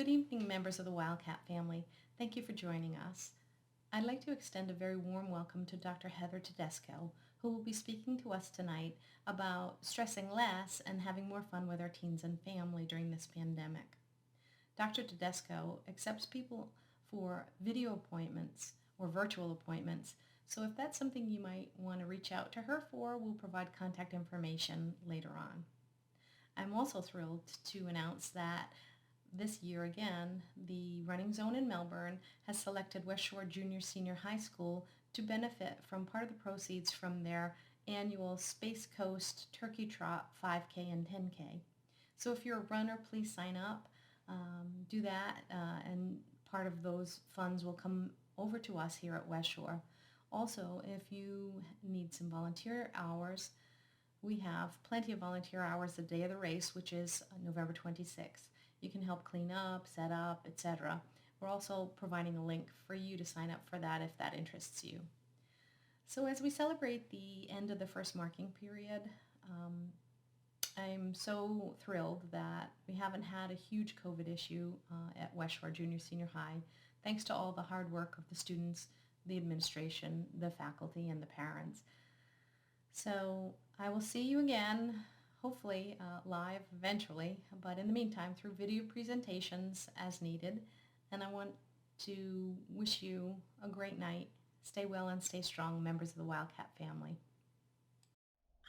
Good evening, members of the Wildcat family. Thank you for joining us. I'd like to extend a very warm welcome to Dr. Heather Tedesco, who will be speaking to us tonight about stressing less and having more fun with our teens and family during this pandemic. Dr. Tedesco accepts people for video appointments or virtual appointments, so if that's something you might want to reach out to her for, we'll provide contact information later on. I'm also thrilled to announce that this year again, the Running Zone in Melbourne has selected West Shore Junior Senior High School to benefit from part of the proceeds from their annual Space Coast Turkey Trot 5K and 10K. So if you're a runner, please sign up, do that, and part of those funds will come over to us here at West Shore. Also, if you need some volunteer hours, we have plenty of volunteer hours the day of the race, which is November 26th. You can help clean up, set up, etc. We're also providing a link for you to sign up for that if that interests you. So as we celebrate the end of the first marking period, I'm so thrilled that we haven't had a huge COVID issue at West Shore Junior Senior High, thanks to all the hard work of the students, the administration, the faculty, and the parents. So I will see you again, hopefully live eventually, but in the meantime through video presentations as needed. And I want to wish you a great night. Stay well and stay strong, members of the Wildcat family.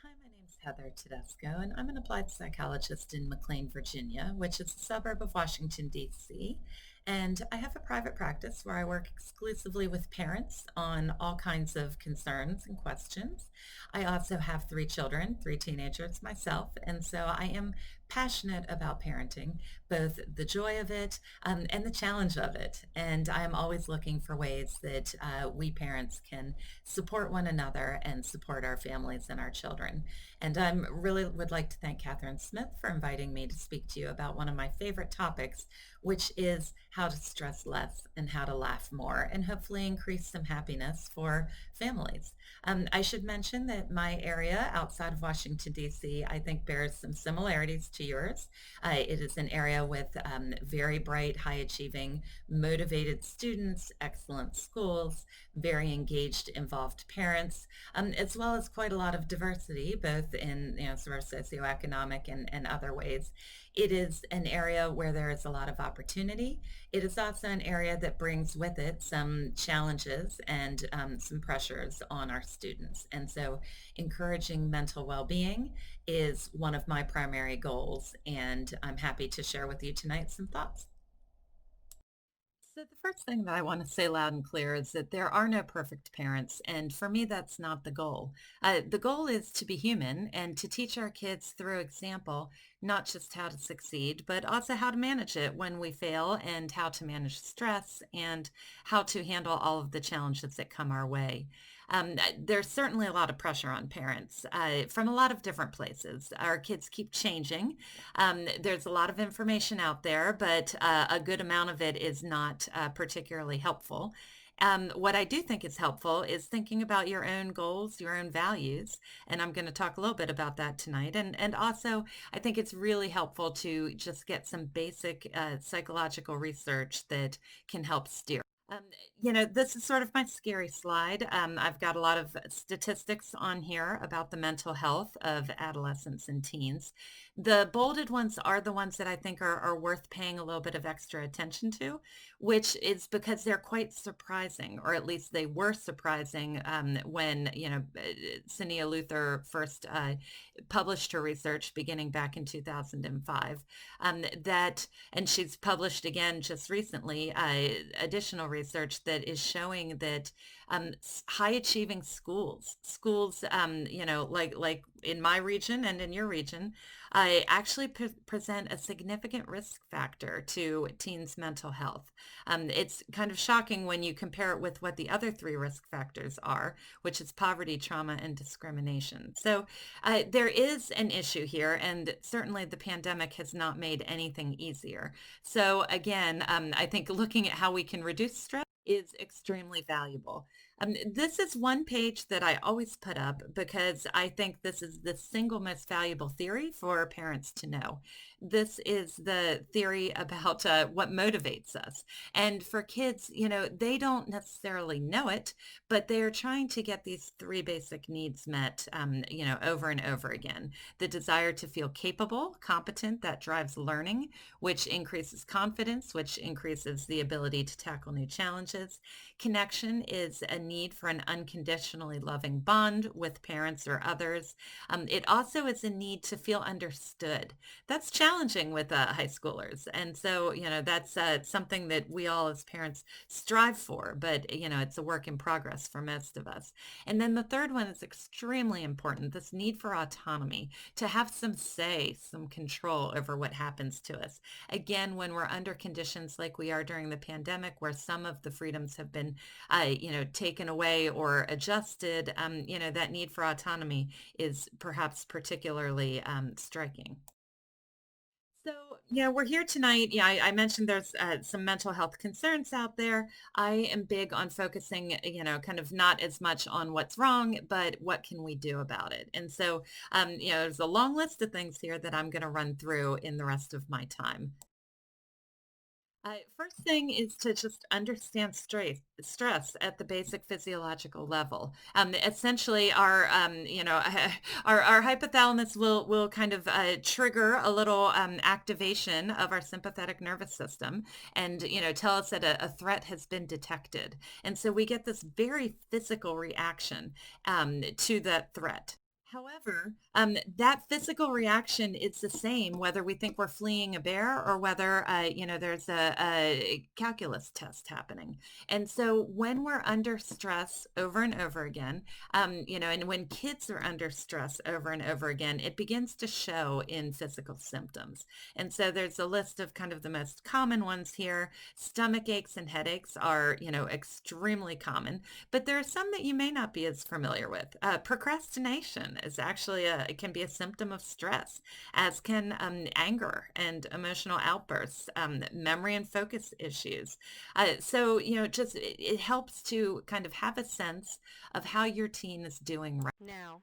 Hi, my name's Heather Tedesco, and I'm an applied psychologist in McLean, Virginia, which is a suburb of Washington, D.C. And I have a private practice where I work exclusively with parents on all kinds of concerns and questions. I also have 3 children, 3 teenagers myself, and so I am passionate about parenting, both the joy of it and the challenge of it. And I'm always looking for ways that we parents can support one another and support our families and our children. And I really would like to thank Catherine Smith for inviting me to speak to you about one of my favorite topics, which is how to stress less and how to laugh more and hopefully increase some happiness for families. I should mention that my area outside of Washington, D.C., I think bears some similarities to yours. It is an area with very bright, high-achieving, motivated students, excellent schools, very engaged, involved parents, as well as quite a lot of diversity, both in sort of socioeconomic and other ways. It is an area where there is a lot of opportunity. It is also an area that brings with it some challenges and some pressures on our students. And so encouraging mental well-being is one of my primary goals, and I'm happy to share with you tonight some thoughts. So the first thing that I want to say loud and clear is that there are no perfect parents, and for me, that's not the goal. The goal is to be human and to teach our kids through example, not just how to succeed, but also how to manage it when we fail and how to manage stress and how to handle all of the challenges that come our way. There's certainly a lot of pressure on parents from a lot of different places. Our kids keep changing. There's a lot of information out there, but a good amount of it is not particularly helpful. What I do think is helpful is thinking about your own goals, your own values, and I'm going to talk a little bit about that tonight. And also, I think it's really helpful to just get some basic psychological research that can help steer. Um, this is sort of my scary slide. I've got a lot of statistics on here about the mental health of adolescents and teens. The bolded ones are the ones that I think are worth paying a little bit of extra attention to, which is because they're quite surprising, or at least they were surprising when, Sania Luther first published her research beginning back in 2005. And she's published again just recently additional research that is showing that high achieving schools, like in my region and in your region, actually present a significant risk factor to teens' mental health. It's kind of shocking when you compare it with what the other 3 risk factors are, which is poverty, trauma, and discrimination. So there is an issue here, and certainly the pandemic has not made anything easier. So again, I think looking at how we can reduce stress is extremely valuable. This is one page that I always put up because I think this is the single most valuable theory for parents to know. This is the theory about what motivates us. And for kids, they don't necessarily know it, but they're trying to get these three basic needs met, over and over again. The desire to feel capable, competent, that drives learning, which increases confidence, which increases the ability to tackle new challenges. Connection is a need for an unconditionally loving bond with parents or others. It also is a need to feel understood. That's challenging with high schoolers. And so, that's something that we all as parents strive for, but, it's a work in progress for most of us. And then the third one is extremely important, this need for autonomy, to have some say, some control over what happens to us. Again, when we're under conditions like we are during the pandemic, where some of the freedoms have been, taken away or adjusted, that need for autonomy is perhaps particularly striking. So, we're here tonight. Yeah, I mentioned there's some mental health concerns out there. I am big on focusing, kind of not as much on what's wrong, but what can we do about it? And so, there's a long list of things here that I'm going to run through in the rest of my time. First thing is to just understand stress at the basic physiological level. Essentially, our hypothalamus will kind of trigger a little activation of our sympathetic nervous system, and tell us that a threat has been detected. And so we get this very physical reaction to that threat. However, that physical reaction is the same whether we think we're fleeing a bear or whether, there's a calculus test happening. And so when we're under stress over and over again, and when kids are under stress over and over again, it begins to show in physical symptoms. And so there's a list of kind of the most common ones here. Stomach aches and headaches are, extremely common, but there are some that you may not be as familiar with. Procrastination is actually it can be a symptom of stress, as can anger and emotional outbursts, memory and focus issues. So, just it helps to kind of have a sense of how your teen is doing right now.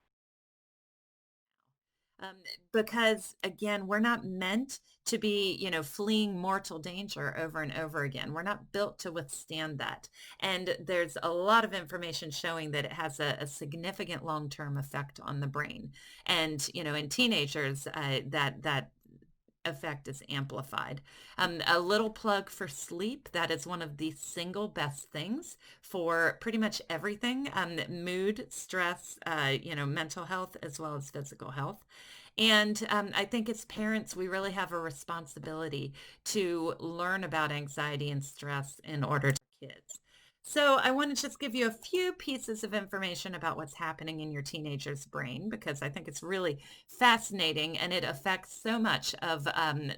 Um, because again, we're not meant to be, fleeing mortal danger over and over again. We're not built to withstand that. And there's a lot of information showing that it has a significant long-term effect on the brain. And, in teenagers, that effect is amplified. A little plug for sleep. That is one of the single best things for pretty much everything, mood, stress, mental health, as well as physical health. And I think as parents, we really have a responsibility to learn about anxiety and stress in order to kids. So I want to just give you a few pieces of information about what's happening in your teenager's brain because I think it's really fascinating and it affects so much of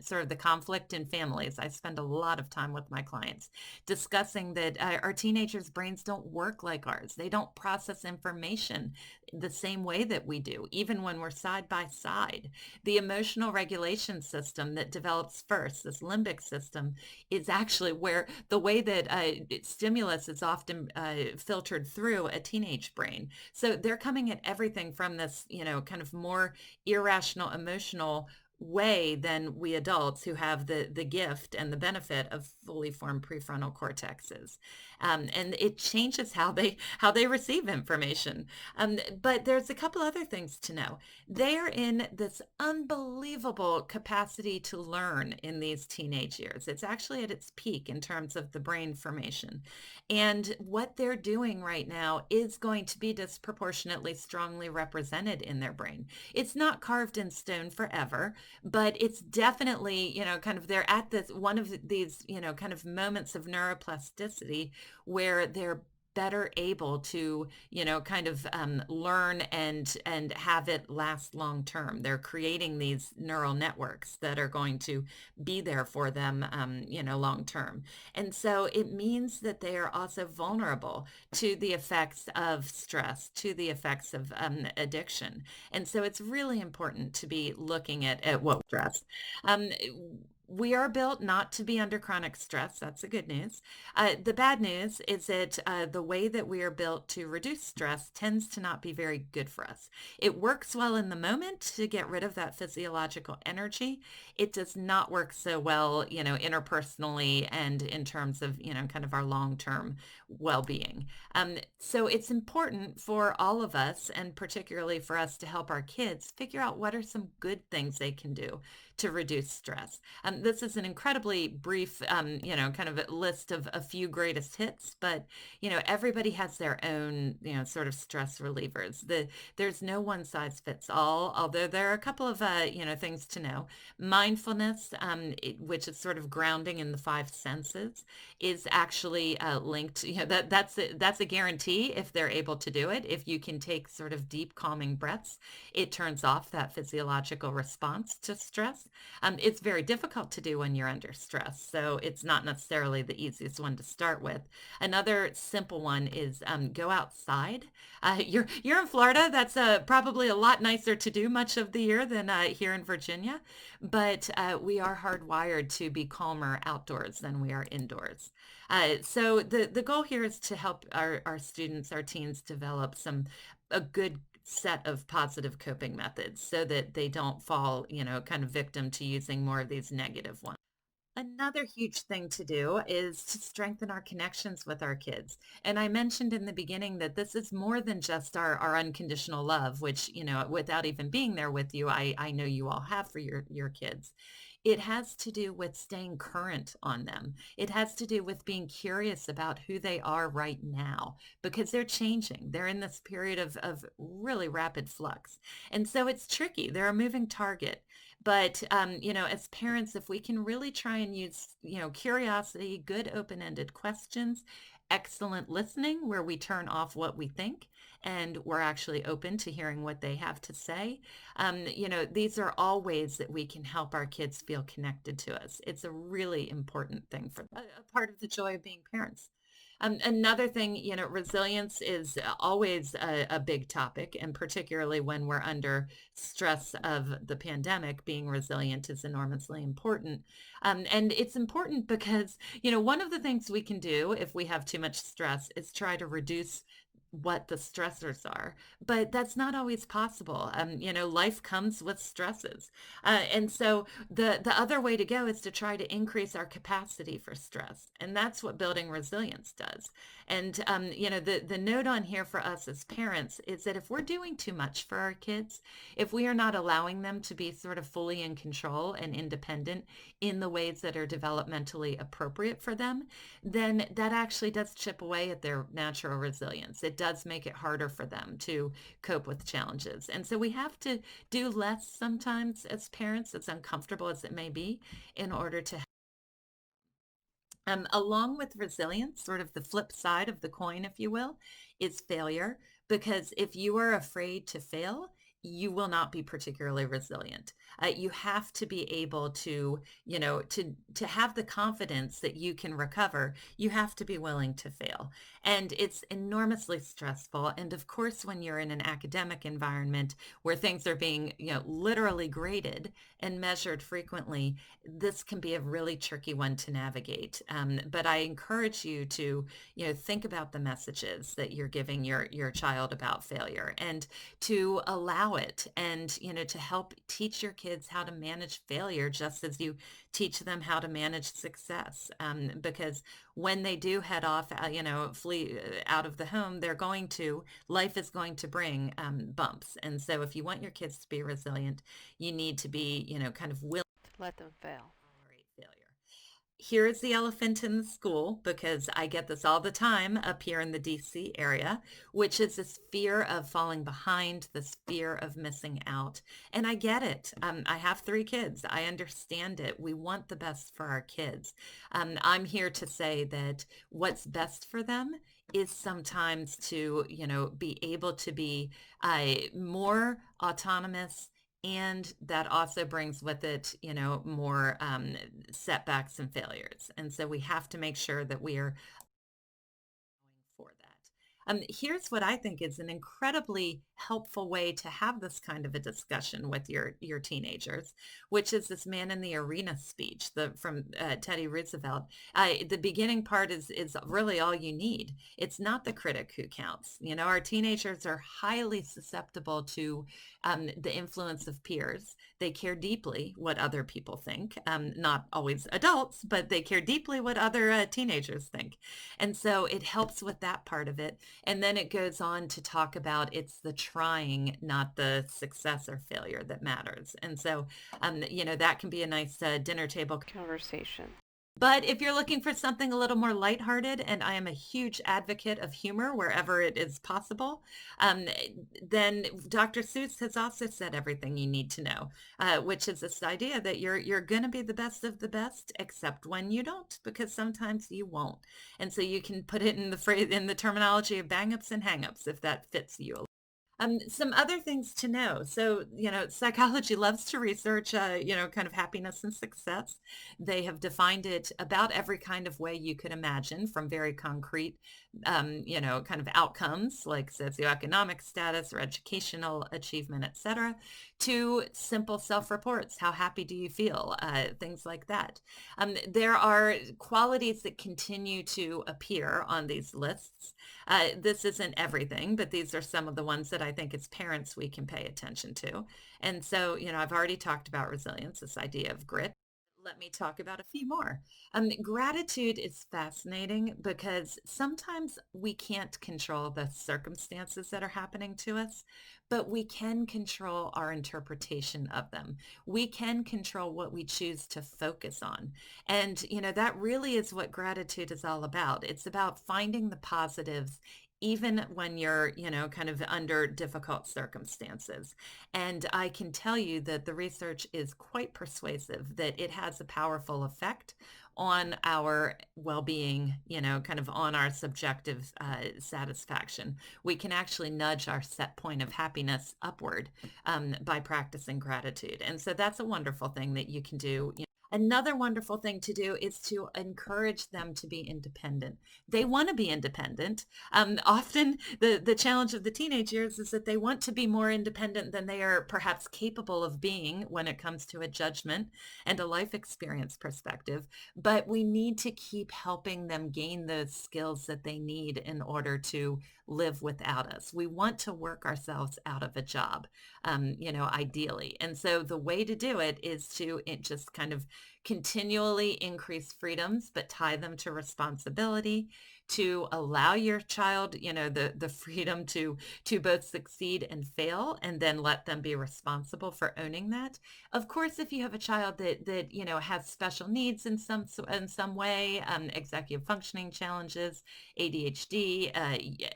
sort of the conflict in families. I spend a lot of time with my clients discussing that our teenagers' brains don't work like ours. They don't process information the same way that we do, even when we're side by side. The emotional regulation system that develops first, this limbic system, is actually where the way that stimulus is often filtered through a teenage brain. So they're coming at everything from this, kind of more irrational, emotional way than we adults who have the gift and the benefit of fully formed prefrontal cortexes. And it changes how they receive information. But there's a couple other things to know. They are in this unbelievable capacity to learn in these teenage years. It's actually at its peak in terms of the brain formation. And what they're doing right now is going to be disproportionately strongly represented in their brain. It's not carved in stone forever, but it's definitely, kind of they're at this one of these, kind of moments of neuroplasticity where they're better able to, kind of learn and have it last long term. They're creating these neural networks that are going to be there for them, long term. And so it means that they are also vulnerable to the effects of stress, to the effects of addiction. And so it's really important to be looking at what stress. Um, We are built not to be under chronic stress. That's the good news. The bad news is that the way that we are built to reduce stress tends to not be very good for us. It works well in the moment to get rid of that physiological energy. It does not work so well, interpersonally and in terms of, kind of our long-term well-being. So it's important for all of us, and particularly for us, to help our kids figure out what are some good things they can do to reduce stress. This is an incredibly brief, kind of a list of a few greatest hits, but, everybody has their own, sort of stress relievers. There's no one size fits all, although there are a couple of, things to know. Mindfulness, which is sort of grounding in the five senses, is actually linked, that's a guarantee if they're able to do it. If you can take sort of deep calming breaths, it turns off that physiological response to stress. It's very difficult to do when you're under stress, so it's not necessarily the easiest one to start with. Another simple one is go outside. You're in Florida. That's probably a lot nicer to do much of the year than here in Virginia, but we are hardwired to be calmer outdoors than we are indoors. So the goal here is to help our students, our teens, develop a good set of positive coping methods so that they don't fall, kind of victim to using more of these negative ones. Another huge thing to do is to strengthen our connections with our kids. And I mentioned in the beginning that this is more than just our unconditional love, which, without even being there with you, I know you all have for your kids. It has to do with staying current on them. It has to do with being curious about who they are right now because they're changing. They're in this period of really rapid flux. And so it's tricky. They're a moving target. But, as parents, if we can really try and use, curiosity, good open-ended questions, excellent listening where we turn off what we think and we're actually open to hearing what they have to say. These are all ways that we can help our kids feel connected to us. It's a really important thing for a part of the joy of being parents. Another thing, resilience is always a big topic, and particularly when we're under stress of the pandemic, being resilient is enormously important. And it's important because, one of the things we can do if we have too much stress is try to reduce what the stressors are, but that's not always possible. Life comes with stresses. And so the other way to go is to try to increase our capacity for stress. And that's what building resilience does. And, the note on here for us as parents is that if we're doing too much for our kids, if we are not allowing them to be sort of fully in control and independent in the ways that are developmentally appropriate for them, then that actually does chip away at their natural resilience. It does make it harder for them to cope with challenges. And so we have to do less sometimes as parents, as uncomfortable as it may be, in order to along with resilience, sort of the flip side of the coin, if you will, is failure. Because if you are afraid to fail, you will not be particularly resilient. You have to be able to, to have the confidence that you can recover. You have to be willing to fail, and it's enormously stressful. And of course, when you're in an academic environment where things are being, literally graded and measured frequently, this can be a really tricky one to navigate. But I encourage you to, think about the messages that you're giving your child about failure and to allow it and, to help teach your kids how to manage failure just as you teach them how to manage success. Because when they do head off, flee out of the home, life is going to bring bumps. And so if you want your kids to be resilient, you need to be, kind of willing to let them fail. to tolerate failure. Here's the elephant in the school because I get this all the time up here in the DC area, which is this fear of falling behind, this fear of missing out. And I get it. I have three kids. I understand it. We want the best for our kids. I'm here to say that what's best for them is sometimes to, be able to be more autonomous, and that also brings with it, more setbacks and failures. And so we have to make sure that we are going for that. Here's what I think is an incredibly helpful way to have this kind of a discussion with your teenagers, which is this man in the arena speech from Teddy Roosevelt. The beginning part is really all you need. It's not the critic who counts. You know, our teenagers are highly susceptible to the influence of peers. They care deeply what other people think, not always adults, but they care deeply what other teenagers think. And so it helps with that part of it. And then it goes on to talk about it's the trying, not the success or failure that matters. And so, that can be a nice dinner table Conversation. but if you're looking for something a little more lighthearted, and I am a huge advocate of humor wherever it is possible, um, then Dr. Seuss has also said everything you need to know, which is this idea that you're going to be the best of the best, except when you don't, because sometimes you won't. And so you can put it in the phrase in the terminology of bang-ups and hang-ups if that fits you. Some other things to know. So, psychology loves to research, kind of happiness and success. They have defined it about every kind of way you could imagine, from very concrete, kind of outcomes like socioeconomic status or educational achievement, et cetera, to simple self-reports. How happy do you feel? Things like that. There are qualities that continue to appear on these lists. This isn't everything, but these are some of the ones that I think as parents we can pay attention to. And so, I've already talked about resilience, this idea of grit. Let me talk about a few more. Gratitude is fascinating because sometimes we can't control the circumstances that are happening to us, but we can control our interpretation of them. We can control what we choose to focus on. And, that really is what gratitude is all about. It's about finding the positives even when you're, kind of under difficult circumstances. And I can tell you that the research is quite persuasive that it has a powerful effect on our well-being, kind of on our subjective satisfaction. We can actually nudge our set point of happiness upward by practicing gratitude. And so that's a wonderful thing that you can do. Another wonderful thing to do is to encourage them to be independent. They want to be independent. Often the challenge of the teenage years is that they want to be more independent than they are perhaps capable of being when it comes to a judgment and a life experience perspective. But we need to keep helping them gain the skills that they need in order to live without us. We want to work ourselves out of a job, ideally. And so the way to do it is to just kind of continually increase freedoms, but tie them to responsibility, to allow your child, the freedom to both succeed and fail, and then let them be responsible for owning that. Of course, if you have a child that has special needs in some way, executive functioning challenges, ADHD,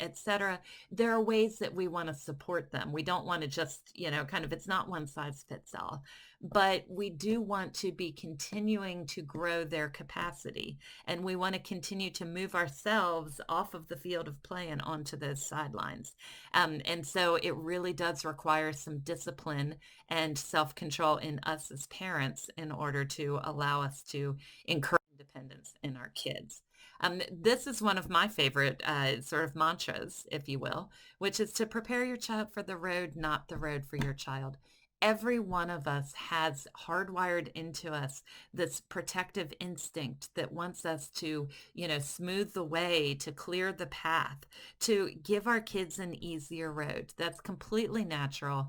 etc., there are ways that we want to support them. We don't want to just, kind of, it's not one size fits all, but we do want to be continuing to grow their capacity. And we want to continue to move ourselves off of the field of play and onto those sidelines. And so it really does require some discipline and self-control in us as parents in order to allow us to encourage independence in our kids. This is one of my favorite sort of mantras, if you will, which is to prepare your child for the road, not the road for your child. Every one of us has hardwired into us this protective instinct that wants us to, smooth the way, to clear the path, to give our kids an easier road. That's completely natural,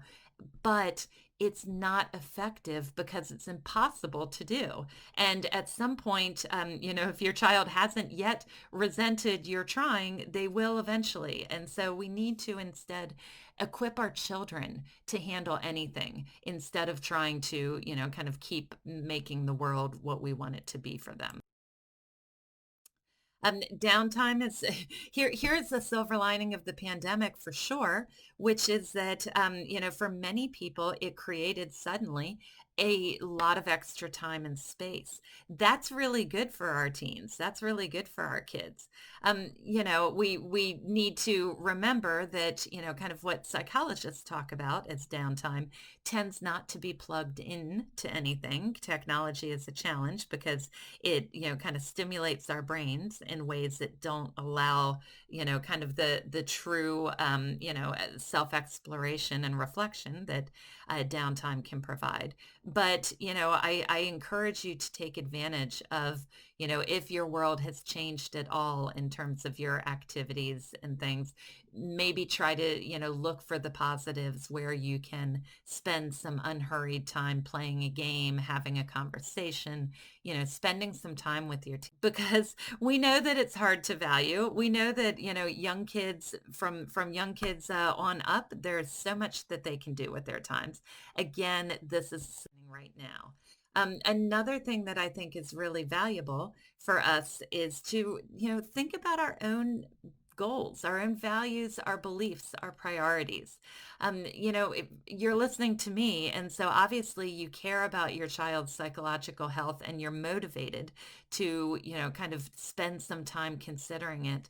but it's not effective because it's impossible to do. And at some point, if your child hasn't yet resented your trying, they will eventually. And so we need to instead equip our children to handle anything instead of trying to, kind of keep making the world what we want it to be for them. Downtime is here's the silver lining of the pandemic for sure, which is that, for many people, it created suddenly a lot of extra time and space. That's really good for our teens. That's really good for our kids. We need to remember that, kind of what psychologists talk about as downtime tends not to be plugged in to anything. Technology is a challenge because it, kind of stimulates our brains in ways that don't allow, kind of the true, self-exploration and reflection that downtime can provide. But, I encourage you to take advantage of, if your world has changed at all in terms of your activities and things, maybe try to, look for the positives where you can spend some unhurried time playing a game, having a conversation, spending some time with your because we know that it's hard to value. We know that, young kids from young kids on up, there's so much that they can do with their times. Again, this is happening right now. Another thing that I think is really valuable for us is to, think about our own goals, our own values, our beliefs, our priorities. If you're listening to me, and so obviously you care about your child's psychological health and you're motivated to, kind of spend some time considering it.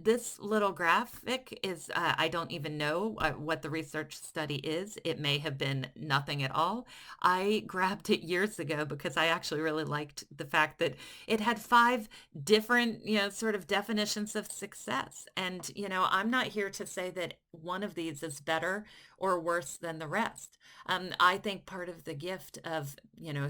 This little graphic is, I don't even know what the research study is. It may have been nothing at all. I grabbed it years ago because I actually really liked the fact that it had five different, sort of definitions of success. And, I'm not here to say that one of these is better or worse than the rest. I think part of the gift of,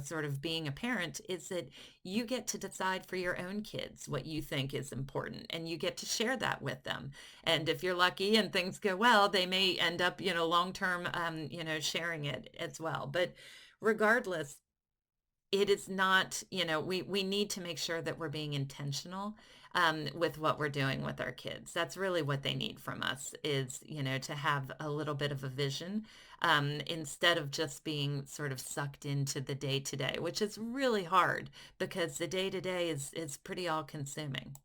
sort of being a parent is that you get to decide for your own kids what you think is important and you get to share that with them. And if you're lucky and things go well, they may end up, long term, sharing it as well. But regardless, it is not, we need to make sure that we're being intentional with what we're doing with our kids. That's really what they need from us is, to have a little bit of a vision instead of just being sort of sucked into the day to day, which is really hard because the day to day is pretty all consuming.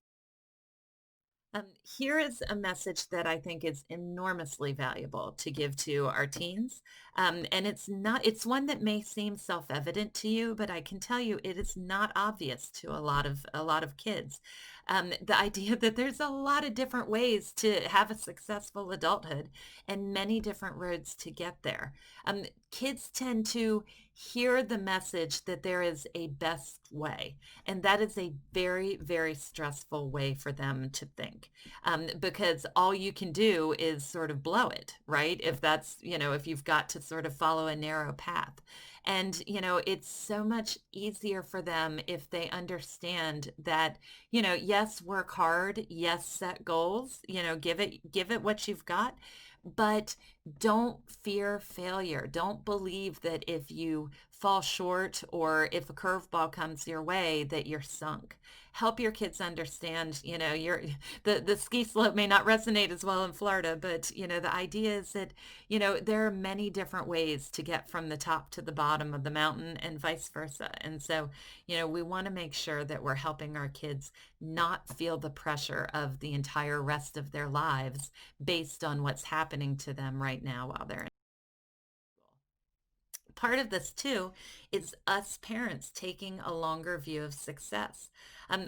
Here is a message that I think is enormously valuable to give to our teens. And it's one that may seem self-evident to you, but I can tell you it is not obvious to a lot of kids. The idea that there's a lot of different ways to have a successful adulthood and many different roads to get there. Kids tend to hear the message that there is a best way. And that is a very, very stressful way for them to think because all you can do is sort of blow it, right? If you've got to sort of follow a narrow path. And, it's so much easier for them if they understand that, yes, work hard, yes, set goals, give it what you've got, but don't fear failure. Don't believe that if you fall short or if a curveball comes your way that you're sunk. Help your kids understand, the ski slope may not resonate as well in Florida, but the idea is that, there are many different ways to get from the top to the bottom of the mountain and vice versa. And so, we want to make sure that we're helping our kids not feel the pressure of the entire rest of their lives based on what's happening to them right now while they're in school. Part of this too is us parents taking a longer view of success.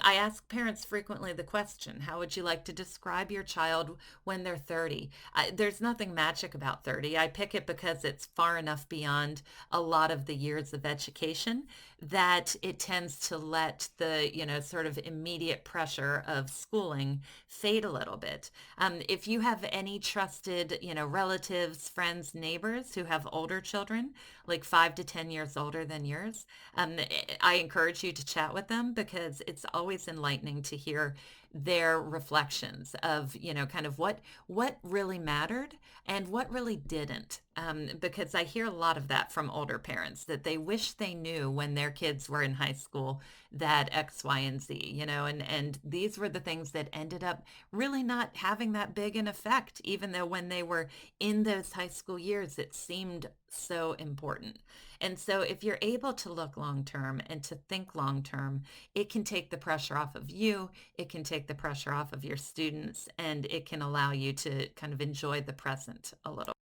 I ask parents frequently the question, how would you like to describe your child when they're 30? There's nothing magic about 30. I pick it because it's far enough beyond a lot of the years of education that it tends to let the, sort of immediate pressure of schooling fade a little bit. If you have any trusted, relatives, friends, neighbors who have older children, like 5 to 10 years older than yours, I encourage you to chat with them because it's always enlightening to hear their reflections of, kind of what really mattered and what really didn't. Because I hear a lot of that from older parents that they wish they knew when their kids were in high school that X, Y, and Z, and these were the things that ended up really not having that big an effect, even though when they were in those high school years, it seemed so important. And so if you're able to look long term and to think long term, it can take the pressure off of you, it can take the pressure off of your students, and it can allow you to kind of enjoy the present a little.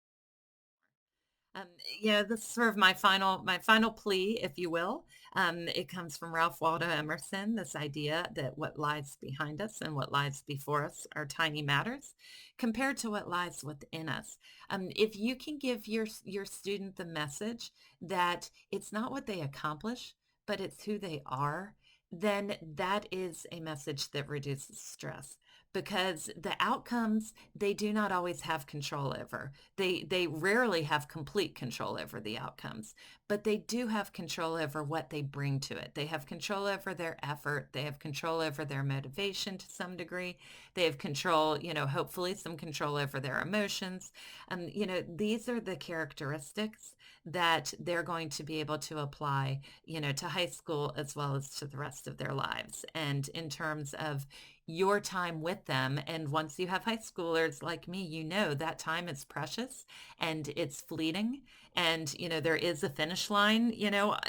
Um, yeah, this is sort of my final plea, if you will. It comes from Ralph Waldo Emerson, this idea that what lies behind us and what lies before us are tiny matters compared to what lies within us. If you can give your student the message that it's not what they accomplish, but it's who they are, then that is a message that reduces stress because the outcomes they do not always have control over. They rarely have complete control over the outcomes, but they do have control over what they bring to it. They have control over their effort. They have control over their motivation to some degree. They have control, hopefully some control over their emotions. These are the characteristics that they're going to be able to apply, to high school as well as to the rest of their lives. And in terms of your time with them. And once you have high schoolers like me, that time is precious and it's fleeting. And, there is a finish line,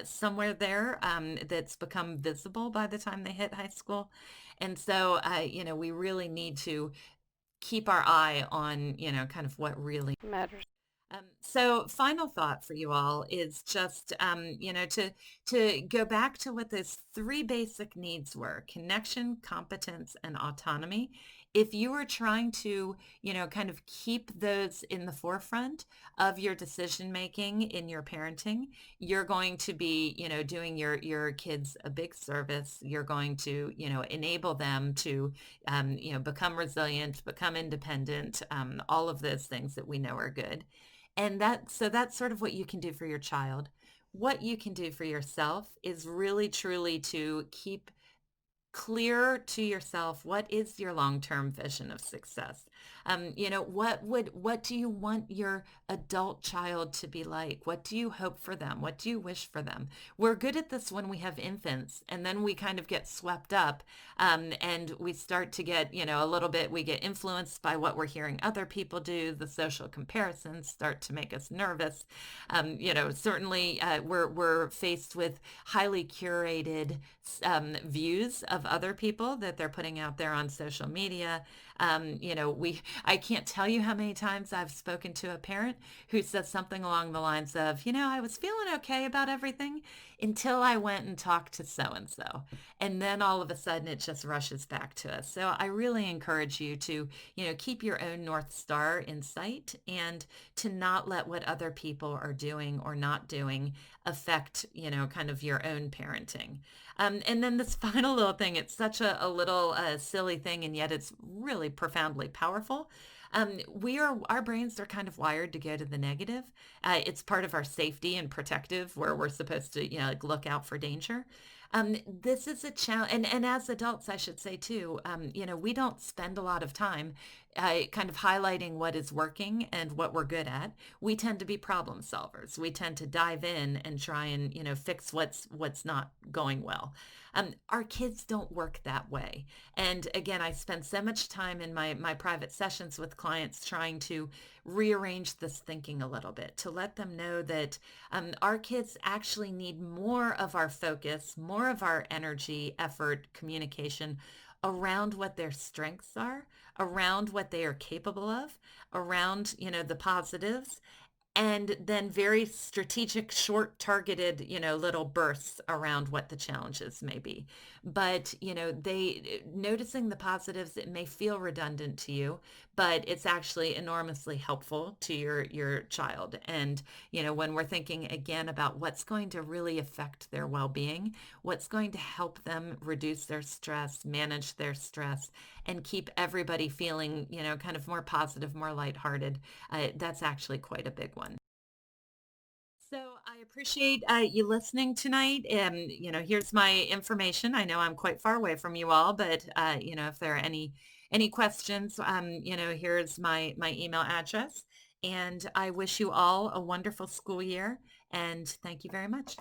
somewhere there that's become visible by the time they hit high school. And so, we really need to keep our eye on, kind of what really matters. So final thought for you all is just, to go back to what those three basic needs were: connection, competence, and autonomy. If you are trying to, kind of keep those in the forefront of your decision making in your parenting, you're going to be, doing your kids a big service. You're going to, enable them to, become resilient, become independent, all of those things that we know are good. And that's sort of what you can do for your child. What you can do for yourself is really truly to keep clear to yourself what is your long-term vision of success. What do you want your adult child to be like? What do you hope for them? What do you wish for them? We're good at this when we have infants, and then we kind of get swept up, and we start to get, a little bit, we get influenced by what we're hearing other people do. The social comparisons start to make us nervous. Certainly, we're faced with highly curated views of other people that they're putting out there on social media. I can't tell you how many times I've spoken to a parent who says something along the lines of, I was feeling okay about everything until I went and talked to so and so. And then all of a sudden it just rushes back to us. So I really encourage you to, keep your own North Star in sight and to not let what other people are doing or not doing affect, kind of your own parenting. And then this final little thing, it's such a little silly thing, and yet it's really profoundly powerful. Our brains are kind of wired to go to the negative. It's part of our safety and protective where we're supposed to, like look out for danger. This is a challenge, and as adults, I should say too, we don't spend a lot of time kind of highlighting what is working and what we're good at. We tend to be problem solvers. We tend to dive in and try and, fix what's not going well. Our kids don't work that way. And again, I spend so much time in my private sessions with clients trying to rearrange this thinking a little bit to let them know that our kids actually need more of our focus, more of our energy, effort, communication around what their strengths are, around what they are capable of, around, the positives, and then very strategic, short targeted, little bursts around what the challenges may be. But, they noticing the positives, it may feel redundant to you, but it's actually enormously helpful to your child. And, when we're thinking again about what's going to really affect their well-being, what's going to help them reduce their stress, manage their stress, and keep everybody feeling, kind of more positive, more lighthearted, that's actually quite a big one. So I appreciate you listening tonight. Here's my information. I know I'm quite far away from you all, but if there are any questions, here's my email address. And I wish you all a wonderful school year. And thank you very much.